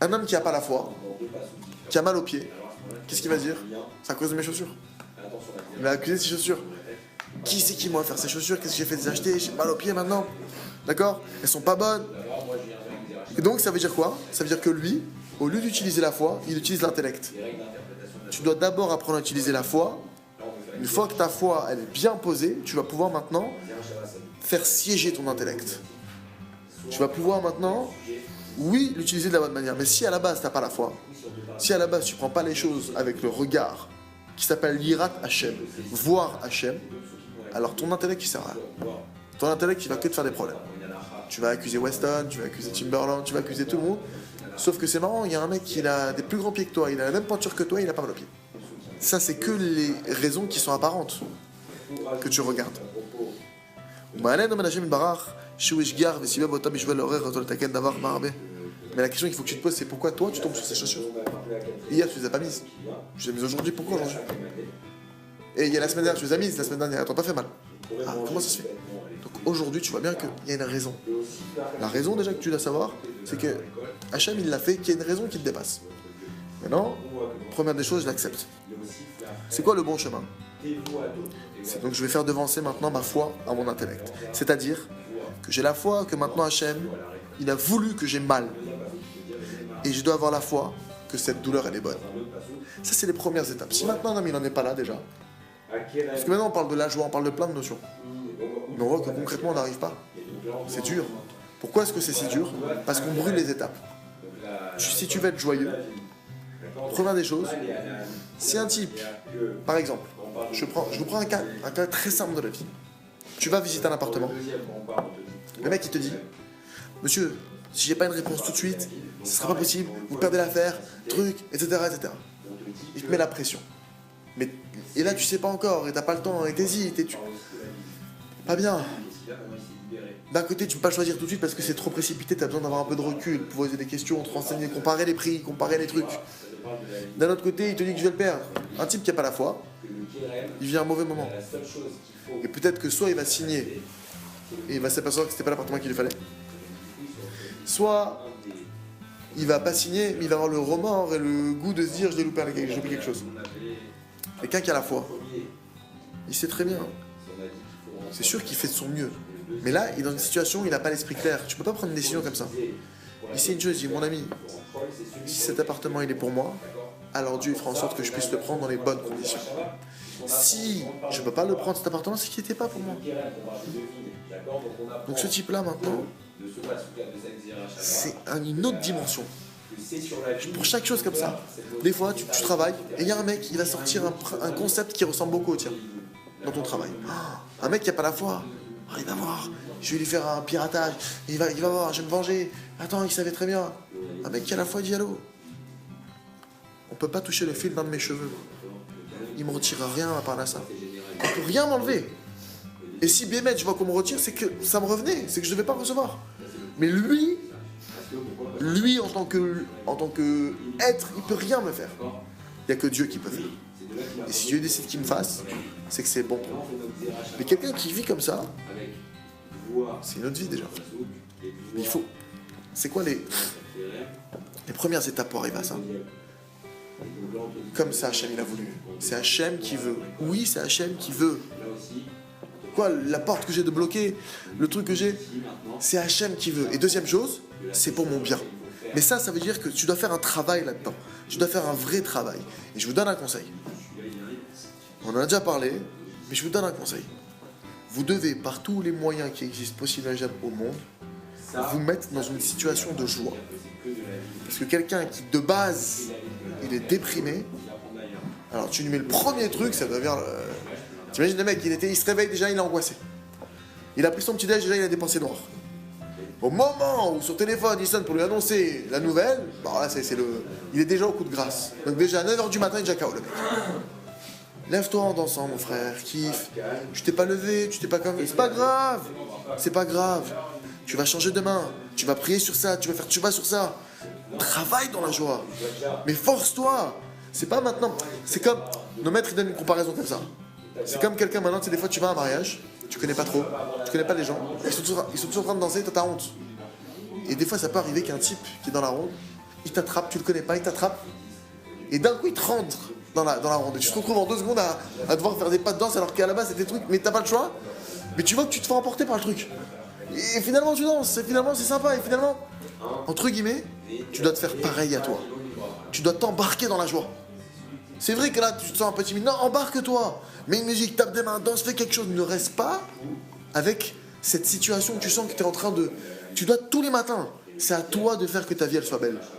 Un homme qui n'a pas la foi, qui a mal aux pieds, qu'est-ce qu'il va dire? C'est à cause de mes chaussures. Il va accuser ses chaussures. Qui c'est qui, moi, faire ces chaussures? Qu'est-ce que j'ai fait de les acheter? J'ai mal aux pieds maintenant. D'accord? Elles sont pas bonnes. Et donc, ça veut dire quoi? Ça veut dire que lui, au lieu d'utiliser la foi, il utilise l'intellect. Tu dois d'abord apprendre à utiliser la foi. Une fois que ta foi, elle est bien posée, tu vas pouvoir maintenant faire siéger ton intellect. Tu vas pouvoir maintenant, oui, l'utiliser de la bonne manière. Mais si à la base, tu n'as pas la foi, si à la base, tu ne prends pas les choses avec le regard qui s'appelle l'Irat Hashem, voir Hashem, alors ton intellect, il sert à rien. Ton intellect, il va que te faire des problèmes. Tu vas accuser Weston, tu vas accuser Timberland, tu vas accuser tout le monde. Sauf que c'est marrant, il y a un mec qui a des plus grands pieds que toi, il a la même pointure que toi, il n'a pas mal aux pieds. Ça, c'est que les raisons qui sont apparentes que tu regardes. Mais la question qu'il faut que tu te poses, c'est pourquoi toi, tu tombes sur ces chaussures? Hier, tu les as pas mises. Je les ai mises aujourd'hui, pourquoi aujourd'hui? Et il y a la semaine dernière, tu les as mises, la semaine dernière, elles t'ont pas fait mal. Ah, comment ça se fait? Donc aujourd'hui, tu vois bien qu'il y a une raison. La raison déjà que tu dois savoir, c'est que Hachem, il l'a fait, qu'il y a une raison qui te dépasse. Maintenant, première des choses, je l'accepte. C'est quoi le bon chemin? Donc je vais faire devancer maintenant ma foi à mon intellect. C'est-à-dire que j'ai la foi que maintenant Hachem, il a voulu que j'ai mal. Et je dois avoir la foi que cette douleur, elle est bonne. Ça, c'est les premières étapes. Si maintenant un homme, il n'en est pas là déjà, parce que maintenant on parle de la joie, on parle de plein de notions. Mais on voit que concrètement, on n'arrive pas. C'est dur. Pourquoi est-ce que c'est si dur? Parce qu'on brûle les étapes. Si tu veux être joyeux, première des choses, si un type, par exemple, je vous prends un cas très simple de la vie. Tu vas visiter un appartement. Le mec, il te dit, monsieur, si j'ai pas une réponse tout de suite, ce sera pas possible, vous perdez l'affaire, truc, etc., etc. Il te met la pression. Et là, tu sais pas encore, et t'as pas le temps, et t'hésites, et tu... Pas bien. D'un côté, tu peux pas choisir tout de suite parce que c'est trop précipité, tu as besoin d'avoir un peu de recul, poser des questions, te renseigner, comparer les prix, comparer les trucs. D'un autre côté, il te dit que je vais le perdre. Un type qui n'a pas la foi, il vient à un mauvais moment. Et peut-être que soit il va signer et il va s'apercevoir que c'était pas l'appartement qu'il lui fallait, soit il va pas signer, mais il va avoir le remords et le goût de se dire j'ai loupé quelque chose. Quelqu'un qui a la foi, il sait très bien. C'est sûr qu'il fait de son mieux. Mais là, il est dans une situation où il n'a pas l'esprit clair. Tu peux pas prendre une décision comme ça. Il sait une chose, il dit, mon ami, si cet appartement il est pour moi, alors Dieu fera en sorte que je puisse le prendre dans les bonnes conditions. Si je ne peux pas le prendre cet appartement, c'est qu'il n'était pas pour moi. Donc ce type-là maintenant, c'est une autre dimension. Pour chaque chose comme ça, des fois tu travailles et il y a un mec qui va sortir un concept qui ressemble beaucoup au tien dans ton travail. Un mec qui n'a pas la foi. Oh, il va voir, je vais lui faire un piratage, il va voir, je vais me venger. Attends, il savait très bien. Un mec qui a la foi dit allô. On peut pas toucher le fil d'un de mes cheveux. Il me retirera rien à part de ça. On peut rien m'enlever. Et si Bémet, je vois qu'on me retire, c'est que ça me revenait, c'est que je ne devais pas recevoir. Mais lui en tant que être, il peut rien me faire. Il n'y a que Dieu qui peut faire. Et si Dieu décide qu'il me fasse, c'est que c'est bon pour moi. Mais quelqu'un qui vit comme ça, c'est une autre vie déjà. Mais il faut... C'est quoi les premières étapes pour arriver à ça? Comme ça, Hachem, il a voulu. C'est Hachem qui veut. Oui, c'est Hachem qui veut. Quoi, la porte que j'ai de bloquer, le truc que j'ai, c'est Hachem qui veut. Et deuxième chose, c'est pour mon bien. Mais ça veut dire que tu dois faire un travail là-dedans. Tu dois faire un vrai travail. Et je vous donne un conseil. On en a déjà parlé, mais je vous donne un conseil. Vous devez, par tous les moyens qui existent possibles au monde, vous mettre dans une situation de joie. Parce que quelqu'un qui, de base, il est déprimé, alors tu lui mets le premier truc, ça devient... T'imagines le mec, il se réveille déjà, il est angoissé. Il a pris son petit déj, déjà il a des pensées noires. Au moment où son téléphone il sonne pour lui annoncer la nouvelle, bon là il est déjà au coup de grâce. Donc déjà à 9h du matin, il est déjà KO le mec. Lève-toi en dansant mon frère, kiffe. Tu t'es pas levé, tu t'es pas comme... C'est pas grave. C'est pas grave. Tu vas changer demain. Tu vas prier sur ça, tu vas faire tchouva sur ça. Travaille dans la joie. Mais force-toi. C'est pas maintenant. C'est comme... Nos maîtres ils donnent une comparaison comme ça. C'est comme quelqu'un maintenant, tu sais, des fois tu vas à un mariage, tu connais pas trop, tu connais pas les gens, ils sont tous en train de danser, toi t'as honte. Et des fois ça peut arriver qu'un type qui est dans la ronde, il t'attrape, tu le connais pas, il t'attrape, et d'un coup il te rentre dans la ronde. Et tu te retrouves en 2 secondes à devoir faire des pas de danse alors qu'à la base c'était des trucs, mais t'as pas le choix. Mais tu vois que tu te fais emporter par le truc. Et finalement tu danses, et finalement c'est sympa, et finalement, entre guillemets, tu dois te faire pareil à toi. Tu dois t'embarquer dans la joie. C'est vrai que là tu te sens un peu timide, non, embarque-toi. Mets une musique, tape des mains, danse, fais quelque chose, ne reste pas avec cette situation où tu sens que tu es en train de... Tu dois tous les matins, c'est à toi de faire que ta vie elle soit belle.